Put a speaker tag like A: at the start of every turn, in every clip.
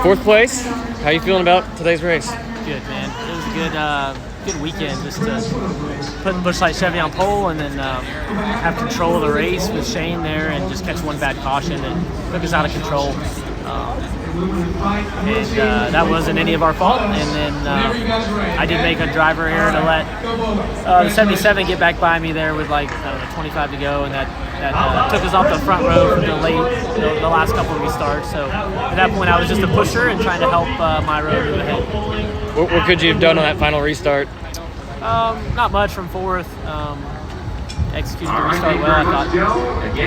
A: Fourth place. How you feeling about today's race?
B: Good, man. It was a good weekend just to put Bushlight Chevy on pole and then have control of the race with Shane there and just catch one bad caution and took us out of control. That wasn't any of our fault. And then I did make a driver error to let the 77 get back by me there with like 25 to go, and that took us off the front row for the last couple of restarts. So at that point, I was just a pusher and trying to help my row move ahead.
A: What could you have done on that final restart?
B: Not much from fourth. Executed the restart well, I thought.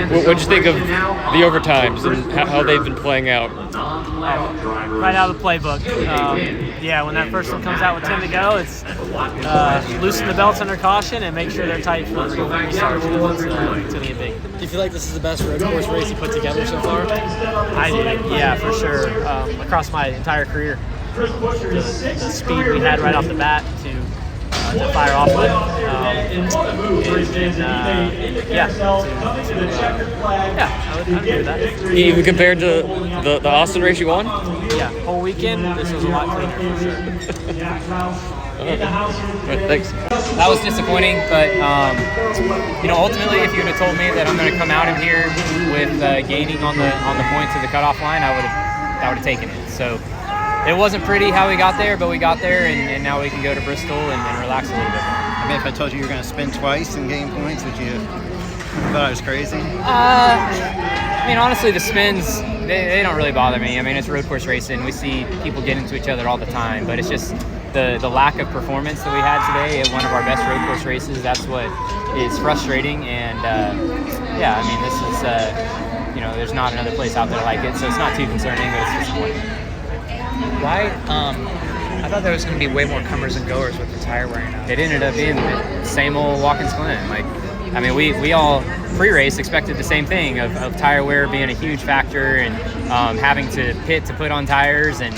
A: What did you think of the overtimes and how they've been playing out?
B: Right out of the playbook. Yeah, when that first one comes out with 10 to go, it's loosen the belts under caution and make sure they're tight for the restart. It's going to get big.
C: Do you feel like this is the best road course race you put together so far?
B: I do, yeah, for sure. Across my entire career. The speed we had right off the bat to fire off with. I would agree with that.
A: Even compared to the Austin race you won?
B: Yeah, whole weekend, this was a lot cleaner for sure.
A: Thanks.
D: That was disappointing, but ultimately, if you would have told me that I'm going to come out in here with gaining on the points of the cutoff line, I would have taken it. So it wasn't pretty how we got there, but we got there, and now we can go to Bristol and relax a little bit more.
E: I mean, if I told you were going to spin twice and gain points, would you thought I was crazy?
D: I mean, honestly, the spins, they don't really bother me. I mean, it's road course racing. We see people get into each other all the time, but it's just the lack of performance that we had today at one of our best road course races. That's what is frustrating, and I mean, this is, there's not another place out there like it, so it's not too concerning, but it's disappointing.
F: Why? I thought there was going to be way more comers and goers with the tire wearing out.
D: It ended up being the same old Watkins Glen. We all pre-race expected the same thing of tire wear being a huge factor and having to pit to put on tires and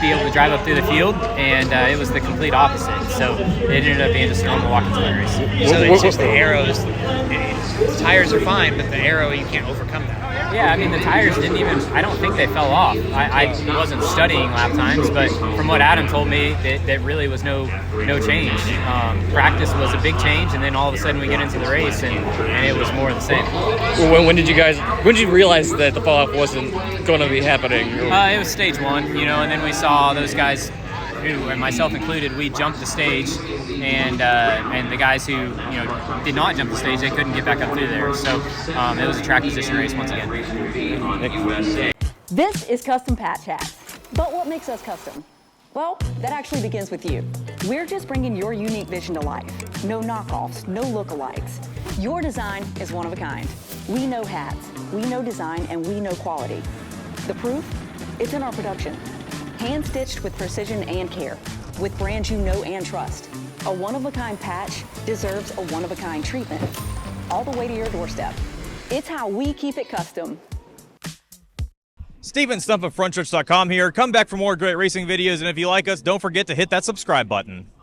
D: be able to drive up through the field, and it was the complete opposite. So it ended up being just a normal Watkins Glen race.
F: So it's just the arrows. The tires are fine, but the arrow, you can't overcome that.
D: Yeah, I mean, the tires didn't even, I don't think they fell off. I wasn't studying lap times, but from what Adam told me, that really was no change. Practice was a big change, and then all of a sudden we get into the race, and it was more of the same.
A: Well, when did you realize that the fall off wasn't going to be happening?
D: It was stage one, and then we saw those guys, who, and myself included, we jumped the stage, and the guys who did not jump the stage, they couldn't get back up through there. So it was a track position race once again.
G: This is Custom Patch Hats. But what makes us custom? Well, that actually begins with you. We're just bringing your unique vision to life. No knockoffs, no lookalikes. Your design is one of a kind. We know hats, we know design, and we know quality. The proof? It's in our production. Hand-stitched with precision and care, with brands you know and trust. A one-of-a-kind patch deserves a one-of-a-kind treatment, all the way to your doorstep. It's how we keep it custom.
H: Steven Stump of Frontstretch.com here. Come back for more great racing videos, and if you like us, don't forget to hit that subscribe button.